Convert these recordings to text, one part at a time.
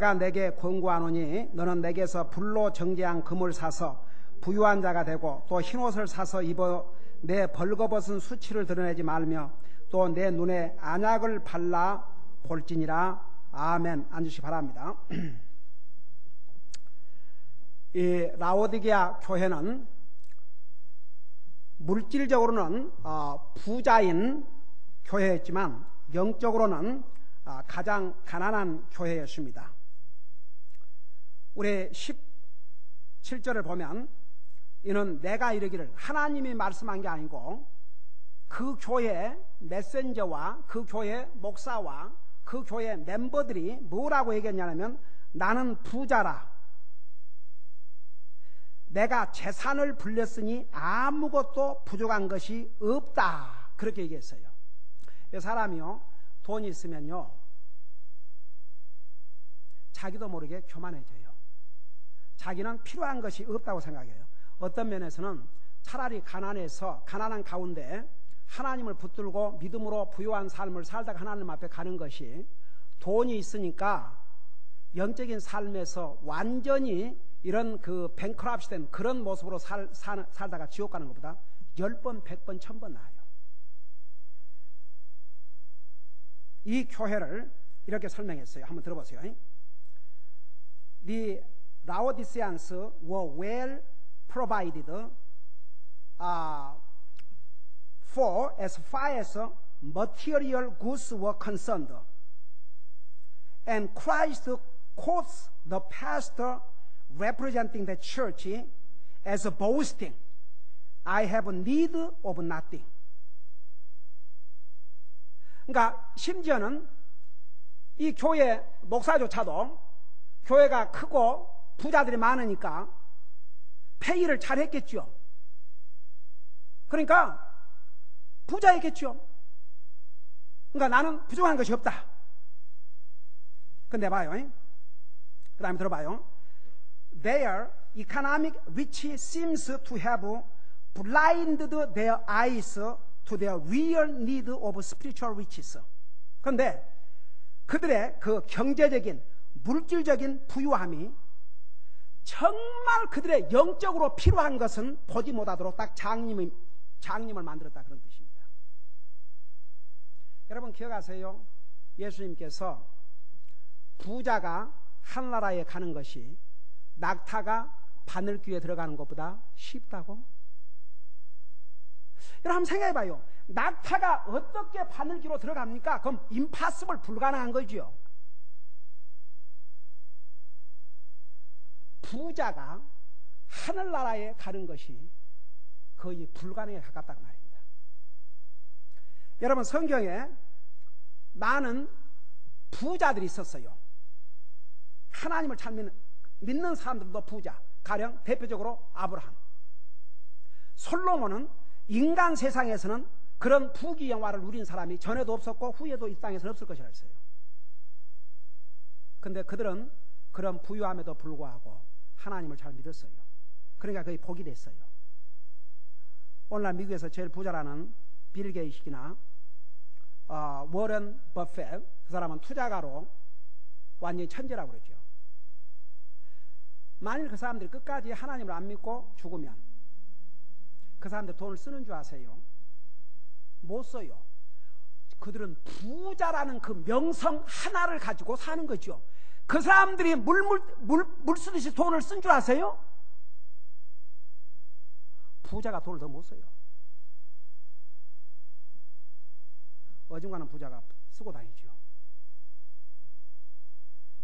내가 내게 권고하노니 너는 내게서 불로 정제한 금을 사서 부유한 자가 되고 또 흰옷을 사서 입어 내 벌거벗은 수치를 드러내지 말며 또 내 눈에 안약을 발라 볼지니라. 아멘. 앉으시기 바랍니다. 이 라오디게아 교회는 물질적으로는 부자인 교회였지만 영적으로는 가장 가난한 교회였습니다. 우리 17절을 보면 이는 내가 이르기를, 하나님이 말씀한 게 아니고 그 교회 메신저와 그 교회 목사와 그 교회 멤버들이 뭐라고 얘기했냐면, 나는 부자라, 내가 재산을 불렸으니 아무것도 부족한 것이 없다, 그렇게 얘기했어요. 사람이요, 돈이 있으면요 자기도 모르게 교만해져요. 자기는 필요한 것이 없다고 생각해요. 어떤 면에서는 차라리 가난한 가운데 하나님을 붙들고 믿음으로 부유한 삶을 살다가 하나님 앞에 가는 것이, 돈이 있으니까 영적인 삶에서 완전히 이런 그 뱅크럽시 된 그런 모습으로 살다가 지옥 가는 것보다 10번, 100번, 1000번 나아요. 이 교회를 이렇게 설명했어요. 한번 들어보세요. The Laodiceans were well provided for as far as material goods were concerned, and Christ quotes the pastor representing the church as boasting, I have need of nothing. 그러니까 심지어는 이 교회 목사조차도 교회가 크고 부자들이 많으니까 페이를 잘 했겠죠. 그러니까 부자였겠죠. 그러니까 나는 부족한 것이 없다. 근데 봐요, 그 다음에 들어봐요. Their economic riches seems to have blinded their eyes to their real need of spiritual riches. 그런데 그들의 그 경제적인 물질적인 부유함이 정말 그들의 영적으로 필요한 것은 보지 못하도록 딱 장님을 만들었다, 그런 뜻입니다. 여러분 기억하세요? 예수님께서 부자가 하늘나라에 가는 것이 낙타가 바늘귀에 들어가는 것보다 쉽다고? 여러분 한번 생각해봐요. 낙타가 어떻게 바늘귀로 들어갑니까? 그럼 임파서블, 불가능한 거죠. 부자가 하늘나라에 가는 것이 거의 불가능에 가깝다고 말입니다. 여러분 성경에 많은 부자들이 있었어요. 하나님을 잘 믿는 사람들도 부자. 가령 대표적으로 아브라함, 솔로몬은 인간 세상에서는 그런 부귀 영화를 누린 사람이 전에도 없었고 후에도 이 땅에서는 없을 것이라 했어요. 근데 그들은 그런 부유함에도 불구하고 하나님을 잘 믿었어요. 그러니까 거의 복이 됐어요. 오늘날 미국에서 제일 부자라는 빌 게이츠나 워런 버핏, 그 사람은 투자가로 완전히 천재라고 그러죠. 만일 그 사람들이 끝까지 하나님을 안 믿고 죽으면 그 사람들 돈을 쓰는 줄 아세요? 못 써요. 그들은 부자라는 그 명성 하나를 가지고 사는 거죠. 그 사람들이 물 쓰듯이 돈을 쓴 줄 아세요? 부자가 돈을 더 못 써요. 어중간한 부자가 쓰고 다니죠.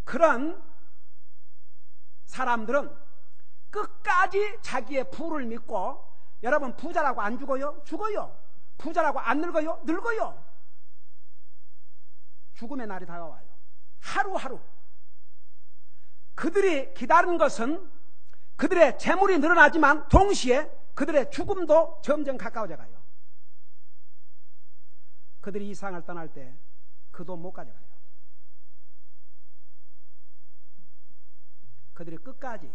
그런 사람들은 끝까지 자기의 부를 믿고, 여러분 부자라고 안 죽어요? 죽어요. 부자라고 안 늙어요? 늙어요. 죽음의 날이 다가와요. 하루하루. 그들이 기다리는 것은 그들의 재물이 늘어나지만 동시에 그들의 죽음도 점점 가까워져 가요. 그들이 이 세상을 떠날 때 그 돈 못 가져가요. 그들이 끝까지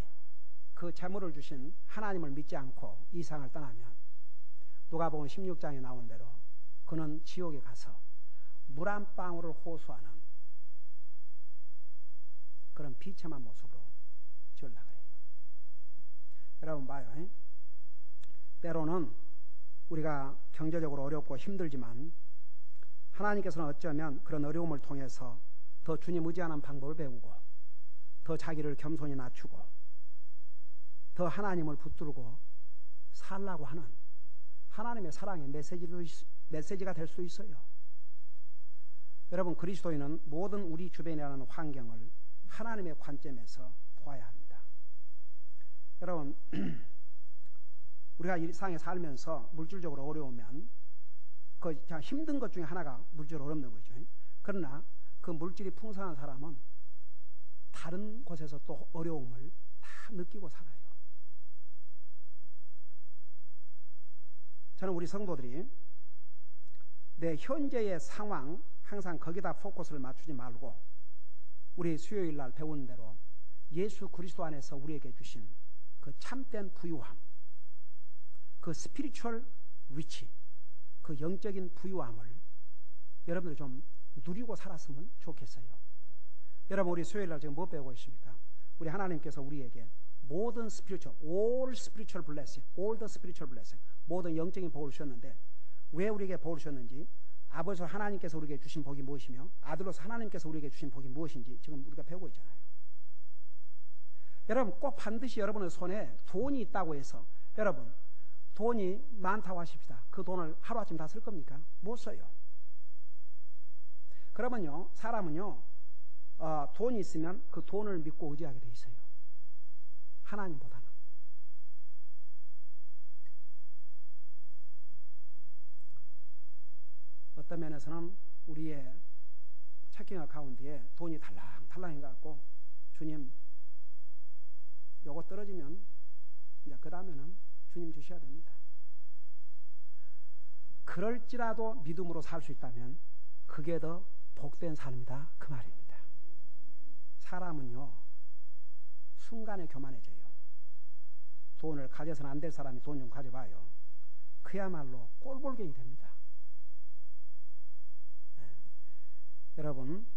그 재물을 주신 하나님을 믿지 않고 이 세상을 떠나면 누가복음 16장에 나온 대로 그는 지옥에 가서 물 한 방울을 호소하는 그런 비참한 모습으로 전락을 해요. 여러분 봐요. 때로는 우리가 경제적으로 어렵고 힘들지만 하나님께서는 어쩌면 그런 어려움을 통해서 더 주님 의지하는 방법을 배우고 더 자기를 겸손히 낮추고 더 하나님을 붙들고 살라고 하는 하나님의 사랑의 메시지가 될 수 있어요. 여러분, 그리스도인은 모든 우리 주변이라는 환경을 하나님의 관점에서 보아야 합니다. 여러분, 우리가 이 세상에 살면서 물질적으로 어려우면 그 힘든 것 중에 하나가 물질적으로 어렵는 거죠. 그러나 그 물질이 풍성한 사람은 다른 곳에서 또 어려움을 다 느끼고 살아요. 저는 우리 성도들이 내 현재의 상황 항상 거기다 포커스를 맞추지 말고 우리 수요일 날 배운 대로 예수 그리스도 안에서 우리에게 주신 그 참된 부유함, 그 스피리추얼 리치, 그 영적인 부유함을 여러분들 좀 누리고 살았으면 좋겠어요. 여러분, 우리 수요일 날 지금 뭐 배우고 있습니까? 우리 하나님께서 우리에게 모든 스피리추얼, all spiritual blessing, all the spiritual blessing, 모든 영적인 복을 주셨는데 왜 우리에게 복을 주셨는지, 아버지로 하나님께서 우리에게 주신 복이 무엇이며 아들로서 하나님께서 우리에게 주신 복이 무엇인지 지금 우리가 배우고 있잖아요. 여러분, 꼭 반드시 여러분의 손에 돈이 있다고 해서 여러분 돈이 많다고 하십시다. 그 돈을 하루아침 다 쓸 겁니까? 못 써요. 그러면요, 사람은요 돈이 있으면 그 돈을 믿고 의지하게 돼 있어요. 하나님보다는. 어떤 면에서는 우리의 체킹 어카운트에 돈이 달랑달랑 해갖고 주님 요거 떨어지면 이제 그 다음에는 주님 주셔야 됩니다. 그럴지라도 믿음으로 살 수 있다면 그게 더 복된 삶이다, 그 말입니다. 사람은요 순간에 교만해져요. 돈을 가져서는 안 될 사람이 돈 좀 가져봐요. 그야말로 꼴볼견이 됩니다. 여러분,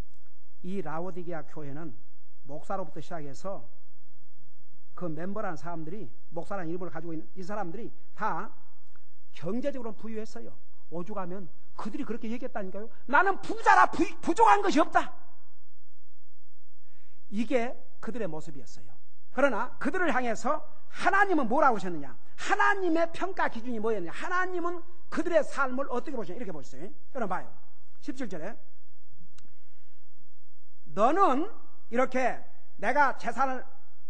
이 라오디게아 교회는 목사로부터 시작해서 그 멤버라는 사람들이, 목사라는 이름을 가지고 있는 이 사람들이 다 경제적으로 부유했어요. 오죽하면 그들이 그렇게 얘기했다니까요. 나는 부자라 부족한 것이 없다. 이게 그들의 모습이었어요. 그러나 그들을 향해서 하나님은 뭐라고 하셨느냐? 하나님의 평가 기준이 뭐였느냐? 하나님은 그들의 삶을 어떻게 보시냐? 이렇게 보셨어요. 여러분 봐요. 17절에 너는 이렇게 내가 재산을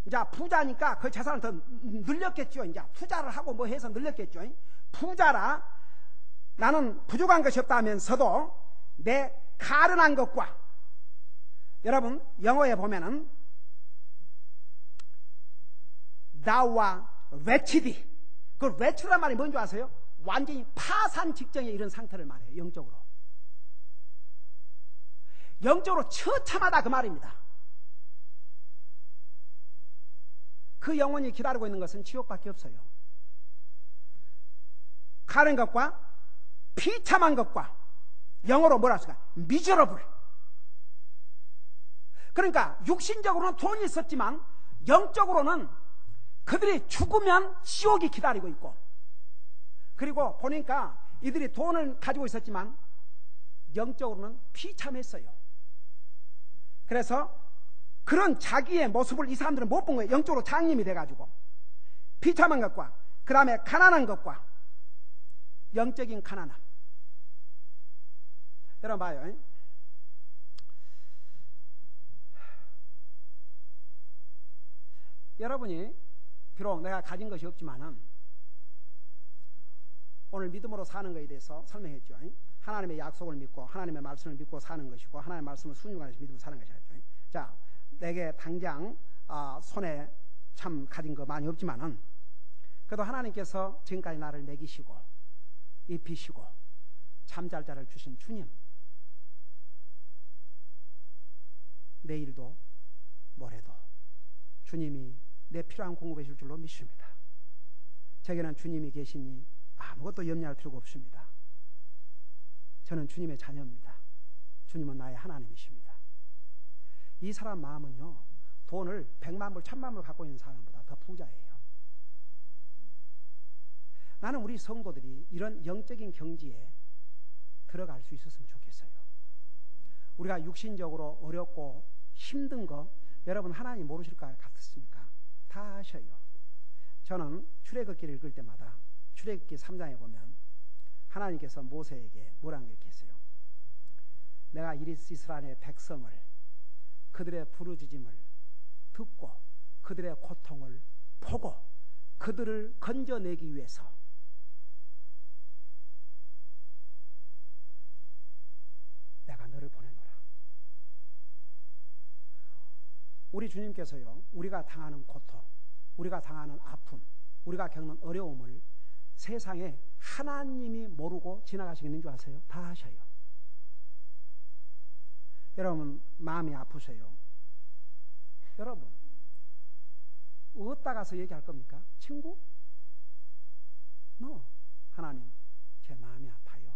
이제 부자니까 그 재산을 더 늘렸겠죠. 이제 투자를 하고 뭐 해서 늘렸겠죠. 부자라 나는 부족한 것이 없다 하면서도 내 가련한 것과, 여러분 영어에 보면은 나와 레치디, 그 레치란 말이 뭔지 아세요? 완전히 파산 직전에 이런 상태를 말해요. 영적으로 처참하다 그 말입니다. 그 영혼이 기다리고 있는 것은 지옥밖에 없어요. 가는 것과 비참한 것과, 영어로 뭐라 할까? 미저러블. 그러니까 육신적으로는 돈이 있었지만 영적으로는 그들이 죽으면 지옥이 기다리고 있고, 그리고 보니까 이들이 돈을 가지고 있었지만 영적으로는 비참했어요. 그래서 그런 자기의 모습을 이 사람들은 못 본 거예요. 영적으로 장님이 돼가지고 비참한 것과 그 다음에 가난한 것과 영적인 가난함. 여러분 봐요. 여러분이 비록 내가 가진 것이 없지만은 오늘 믿음으로 사는 것에 대해서 설명했죠. 하나님의 약속을 믿고 하나님의 말씀을 믿고 사는 것이고 하나님의 말씀을 순종하면서 믿음으로 사는 것이죠. 자, 내게 당장 손에 참 가진 거 많이 없지만은 그래도 하나님께서 지금까지 나를 먹이시고 입히시고 잠잘 자를 주신 주님, 내일도 모레도 주님이 내 필요한 공급해 줄 줄로 믿습니다. 제게는 주님이 계시니 아무것도 염려할 필요가 없습니다. 저는 주님의 자녀입니다. 주님은 나의 하나님이십니다. 이 사람 마음은요, 돈을 100만 불, 1000만 불 갖고 있는 사람보다 더 부자예요. 나는 우리 성도들이 이런 영적인 경지에 들어갈 수 있었으면 좋겠어요. 우리가 육신적으로 어렵고 힘든 거 여러분 하나님 모르실 것 같습니까? 다 아셔요. 저는 출애굽기를 읽을 때마다 출애굽기 3장에 보면 하나님께서 모세에게 뭐라고 이렇게 했어요. 내가 이스라엘의 백성을 그들의 부르짖음을 듣고 그들의 고통을 보고 그들을 건져내기 위해서 내가 너를 보내노라. 우리 주님께서요, 우리가 당하는 고통, 우리가 당하는 아픔, 우리가 겪는 어려움을 세상에 하나님이 모르고 지나가시겠는 줄 아세요? 다 아셔요. 여러분 마음이 아프세요? 여러분 어디다 가서 얘기할 겁니까? 친구? No. 하나님 제 마음이 아파요.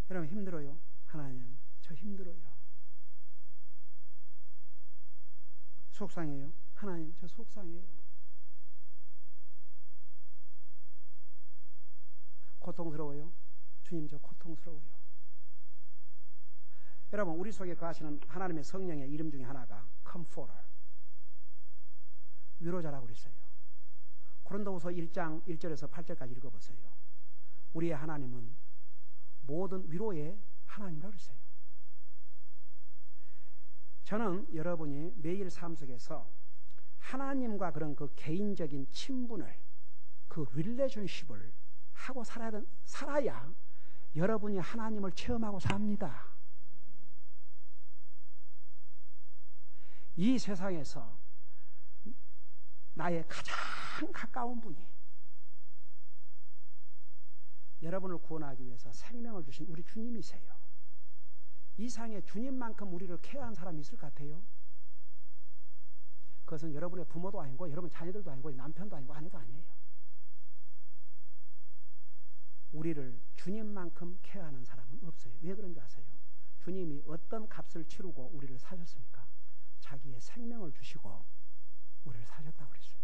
여러분 힘들어요? 하나님 저 힘들어요. 속상해요? 하나님 저 속상해요. 고통스러워요? 주님 저 고통스러워요. 여러분 우리 속에 거하시는 하나님의 성령의 이름 중에 하나가 Comforter, 위로자라고 그랬어요. 고린도후서 1장 1절에서 8절까지 읽어보세요. 우리의 하나님은 모든 위로의 하나님이라고 그랬어요. 저는 여러분이 매일 삶 속에서 하나님과 그런 그 개인적인 친분을, 그 릴레이션십을 하고 살아야 여러분이 하나님을 체험하고 삽니다. 이 세상에서 나의 가장 가까운 분이 여러분을 구원하기 위해서 생명을 주신 우리 주님이세요. 이 세상에 주님만큼 우리를 케어한 사람이 있을 것 같아요? 그것은 여러분의 부모도 아니고 여러분 자녀들도 아니고 남편도 아니고 아내도 아니에요. 우리를 주님만큼 케어하는 사람은 없어요. 왜 그런 줄 아세요? 주님이 어떤 값을 치르고 우리를 사셨습니까? 자기의 생명을 주시고 우리를 사셨다고 그랬어요.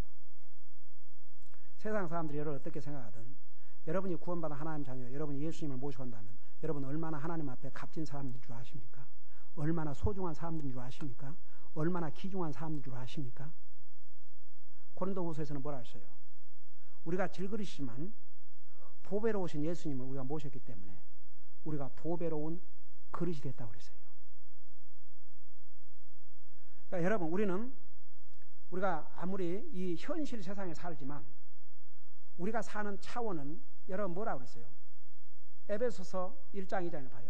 세상 사람들이 여러분을 어떻게 생각하든 여러분이 구원받은 하나님 자녀, 여러분이 예수님을 모시고 온다면 여러분 얼마나 하나님 앞에 값진 사람인 줄 아십니까? 얼마나 소중한 사람들인 줄 아십니까? 얼마나 귀중한 사람들인 줄 아십니까? 고린도후서에서는 뭐라 했어요? 우리가 질그릇이지만 보배로우신 예수님을 우리가 모셨기 때문에 우리가 보배로운 그릇이 됐다고 그랬어요. 그러니까 여러분 우리가 아무리 이 현실 세상에 살지만 우리가 사는 차원은 여러분 뭐라고 그랬어요? 에베소서 1장 2장을 봐요.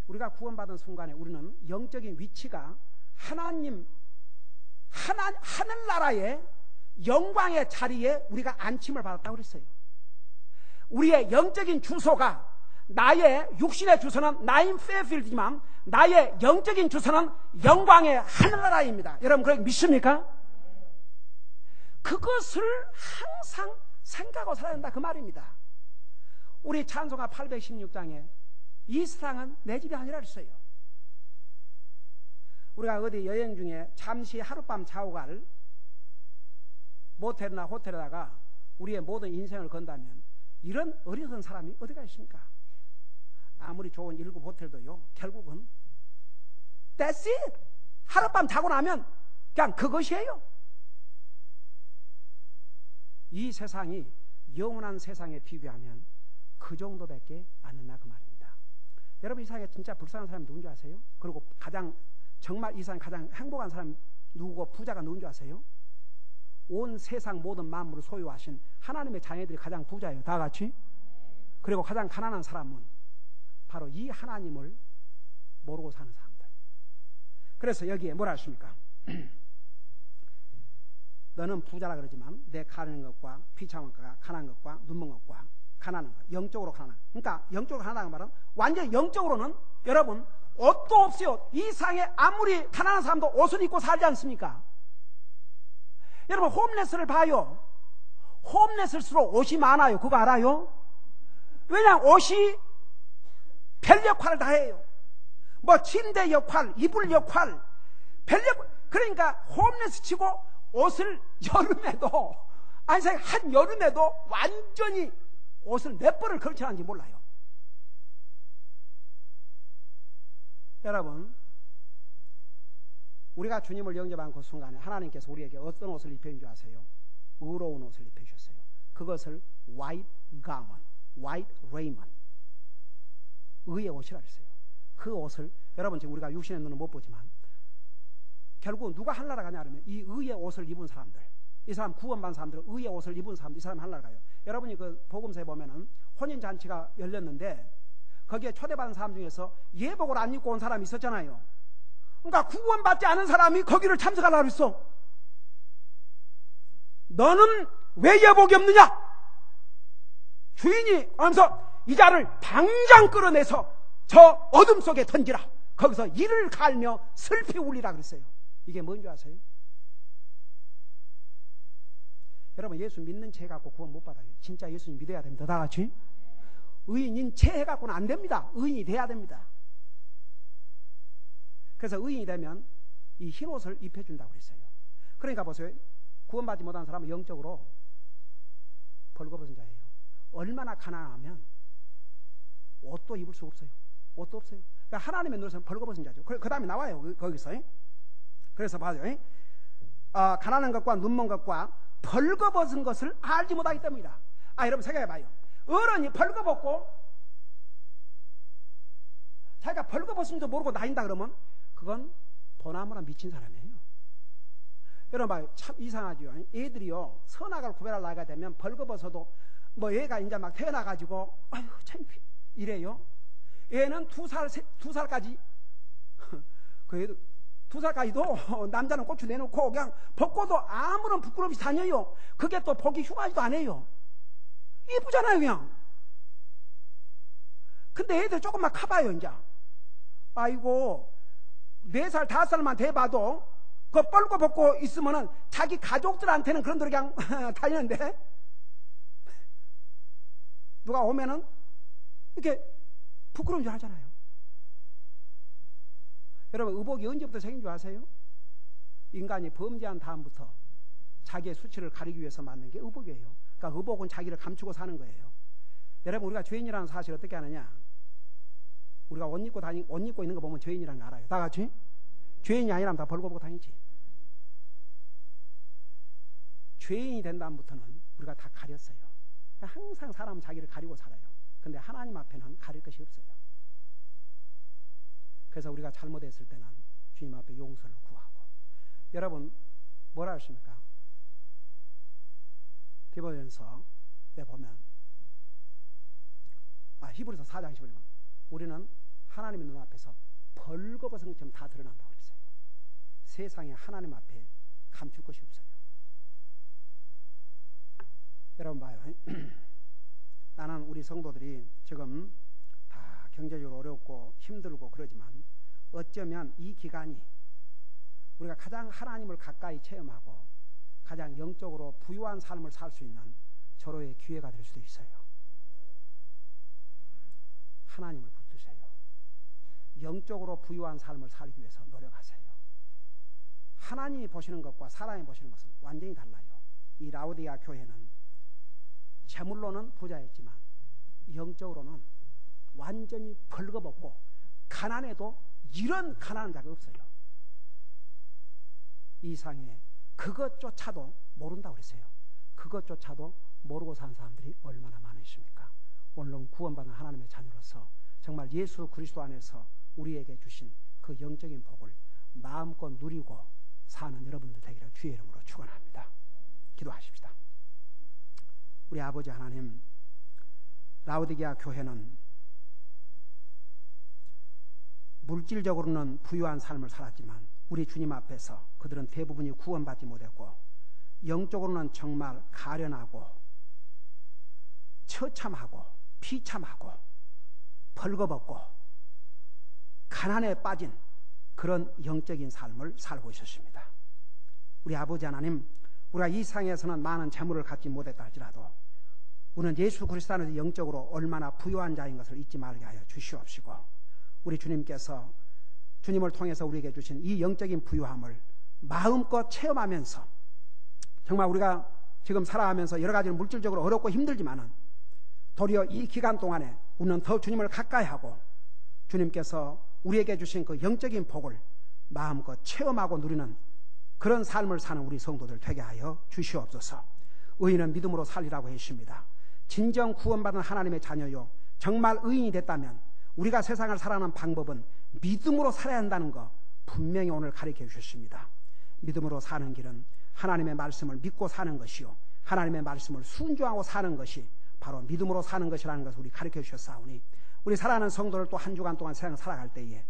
우리가 구원받은 순간에 우리는 영적인 위치가 하늘나라의 영광의 자리에 우리가 안침을 받았다고 그랬어요. 우리의 영적인 주소가, 나의 육신의 주소는 나인 페어필드지만 나의 영적인 주소는 영광의 하늘나라입니다. 여러분 그렇게 믿습니까? 그것을 항상 생각하고 살아야 한다 그 말입니다. 우리 찬송가 816장에 이 세상은 내 집이 아니라 그랬어요. 우리가 어디 여행 중에 잠시 하룻밤 자고 갈 모텔이나 호텔에다가 우리의 모든 인생을 건다면 이런 어리석은 사람이 어디가 있습니까? 아무리 좋은 1급 호텔도요 결국은 That's it. 하룻밤 자고 나면 그냥 그것이에요. 이 세상이 영원한 세상에 비교하면 그 정도밖에 안 된다 그 말입니다. 여러분 이 세상에 진짜 불쌍한 사람이 누군지 아세요? 그리고 정말 이 세상에 가장 행복한 사람이 누구고 부자가 누군지 아세요? 온 세상 모든 만물을 소유하신 하나님의 자녀들이 가장 부자예요. 다 같이. 그리고 가장 가난한 사람은 바로 이 하나님을 모르고 사는 사람들. 그래서 여기에 뭐라 하십니까? 너는 부자라 그러지만 내 가는 것과 비참한 것과 가난한 것과 눈먼 것과 가난한 것, 영적으로 가난한 것. 그러니까 영적으로 가난한 말은 완전 영적으로는 여러분 옷도 없어요. 이 세상에 아무리 가난한 사람도 옷을 입고 살지 않습니까? 여러분 홈레스를 봐요. 홈레스일수록 옷이 많아요. 그거 알아요? 왜냐하면 옷이 별 역할을 다 해요. 뭐 침대 역할, 이불 역할, 그러니까 홈레스 치고 옷을 여름에도, 아니 한 여름에도 완전히 옷을 몇 벌을 걸쳐놨는지 몰라요. 여러분, 우리가 주님을 영접한 그 순간에 하나님께서 우리에게 어떤 옷을 입혀준 줄 아세요? 의로운 옷을 입혀주셨어요. 그것을 white garment, white raiment, 의의 옷이라 그랬어요. 그 옷을 여러분, 지금 우리가 육신의 눈은 못 보지만 결국 누가 하늘나라 가냐 하면 이 의의 옷을 입은 사람들, 이 사람 구원받은 사람들, 의의 옷을 입은 사람들, 이 사람이 하늘나라 가요. 여러분이 그 복음서에 보면은 혼인잔치가 열렸는데 거기에 초대받은 사람 중에서 예복을 안 입고 온 사람이 있었잖아요. 그러니까 구원받지 않은 사람이 거기를 참석하려고 했어. 너는 왜 예복이 없느냐? 주인이 하면서 이 자를 당장 끌어내서 저 어둠 속에 던지라. 거기서 이를 갈며 슬피 울리라 그랬어요. 이게 뭔지 아세요? 여러분, 예수 믿는 채 갖고 구원 못 받아요. 진짜 예수님 믿어야 됩니다. 다 같이. 의인인 채 갖고는 안 됩니다. 의인이 돼야 됩니다. 그래서 의인이 되면 이 흰옷을 입혀준다고 그랬어요. 그러니까 보세요. 구원받지 못한 사람은 영적으로 벌거벗은 자예요. 얼마나 가난하면 옷도 입을 수 없어요. 옷도 없어요. 그러니까 하나님의 눈에서는 벌거벗은 자죠. 그 다음에 나와요. 거기서. 그래서 봐요. 가난한 것과 눈먼 것과 벌거벗은 것을 알지 못하기 때문이다. 여러분 생각해봐요. 어른이 벌거벗고 자기가 벌거벗은지도 모르고 다닌다 그러면 그건 보나마나 미친 사람이에요. 여러분 봐요. 참 이상하죠. 애들이요, 선악을 구별하려 하게 되면 벌거벗어도 뭐 얘가 이제 막 태어나가지고 아유 참 이래요. 얘는 두 살까지 그 애들 2살까지도 남자는 고추 내놓고 그냥 벗고도 아무런 부끄럼 없이 다녀요. 그게 또 보기 흉하지도 않아요. 이쁘잖아요 그냥. 근데 애들 조금만 커봐요 이제. 아이고 4살 5살만 돼봐도 그 뻘고 벗고 있으면은 자기 가족들한테는 그런 대로 그냥 다니는데 누가 오면은 이렇게 부끄러운 줄 알잖아요. 여러분, 의복이 언제부터 생긴 줄 아세요? 인간이 범죄한 다음부터 자기의 수치를 가리기 위해서 만든 게 의복이에요. 그러니까 의복은 자기를 감추고 사는 거예요. 여러분, 우리가 죄인이라는 사실을 어떻게 아느냐? 우리가 옷 입고 있는 거 보면 죄인이라는 거 알아요. 다 같이? 죄인이 아니라면 다 벌거벗고 다니지. 죄인이 된 다음부터는 우리가 다 가렸어요. 항상 사람은 자기를 가리고 살아요. 근데 하나님 앞에는 가릴 것이 없어요. 그래서 우리가 잘못했을 때는 주님 앞에 용서를 구하고. 여러분 뭐라 하십니까? 디모데전서에 보면 히브리서 4장 15절에 우리는 하나님의 눈앞에서 벌거벗은 것처럼 다 드러난다고 그랬어요. 세상에 하나님 앞에 감출 것이 없어요. 여러분 봐요. 나는 우리 성도들이 지금 다 경제적으로 어렵고 힘들고 그러지만 어쩌면 이 기간이 우리가 가장 하나님을 가까이 체험하고 가장 영적으로 부유한 삶을 살 수 있는 절호의 기회가 될 수도 있어요. 하나님을 붙드세요. 영적으로 부유한 삶을 살기 위해서 노력하세요. 하나님이 보시는 것과 사람이 보시는 것은 완전히 달라요. 이 라오디게아 교회는 재물로는 부자였지만 영적으로는 완전히 벌거벗고 가난해도 이런 가난한 자가 없어요. 이 세상에 그것조차도 모른다고 그랬어요. 그것조차도 모르고 사는 사람들이 얼마나 많으십니까? 오늘은 구원받은 하나님의 자녀로서 정말 예수 그리스도 안에서 우리에게 주신 그 영적인 복을 마음껏 누리고 사는 여러분들 되기를 주의 이름으로 축원합니다. 기도하십시다. 우리 아버지 하나님, 라오디게아 교회는 물질적으로는 부유한 삶을 살았지만 우리 주님 앞에서 그들은 대부분이 구원받지 못했고 영적으로는 정말 가련하고 처참하고 비참하고 벌거벗고 가난에 빠진 그런 영적인 삶을 살고 있었습니다. 우리 아버지 하나님, 우리가 이 세상에서는 많은 재물을 갖지 못했다 할지라도 우리는 예수 그리스도 안에서 영적으로 얼마나 부유한 자인 것을 잊지 말게 하여 주시옵시고 우리 주님께서 주님을 통해서 우리에게 주신 이 영적인 부유함을 마음껏 체험하면서 정말 우리가 지금 살아가면서 여러 가지로 물질적으로 어렵고 힘들지만은 도리어 이 기간 동안에 우리는 더 주님을 가까이 하고 주님께서 우리에게 주신 그 영적인 복을 마음껏 체험하고 누리는 그런 삶을 사는 우리 성도들 되게 하여 주시옵소서. 의인은 믿음으로 살리라고 했습니다. 진정 구원받은 하나님의 자녀요, 정말 의인이 됐다면 우리가 세상을 살아가는 방법은 믿음으로 살아야 한다는 거 분명히 오늘 가르쳐 주셨습니다. 믿음으로 사는 길은 하나님의 말씀을 믿고 사는 것이요, 하나님의 말씀을 순종하고 사는 것이 바로 믿음으로 사는 것이라는 것을 우리 가르쳐 주셨사오니 우리 사랑하는 성도를 또 한 주간 동안 세상 살아갈 때에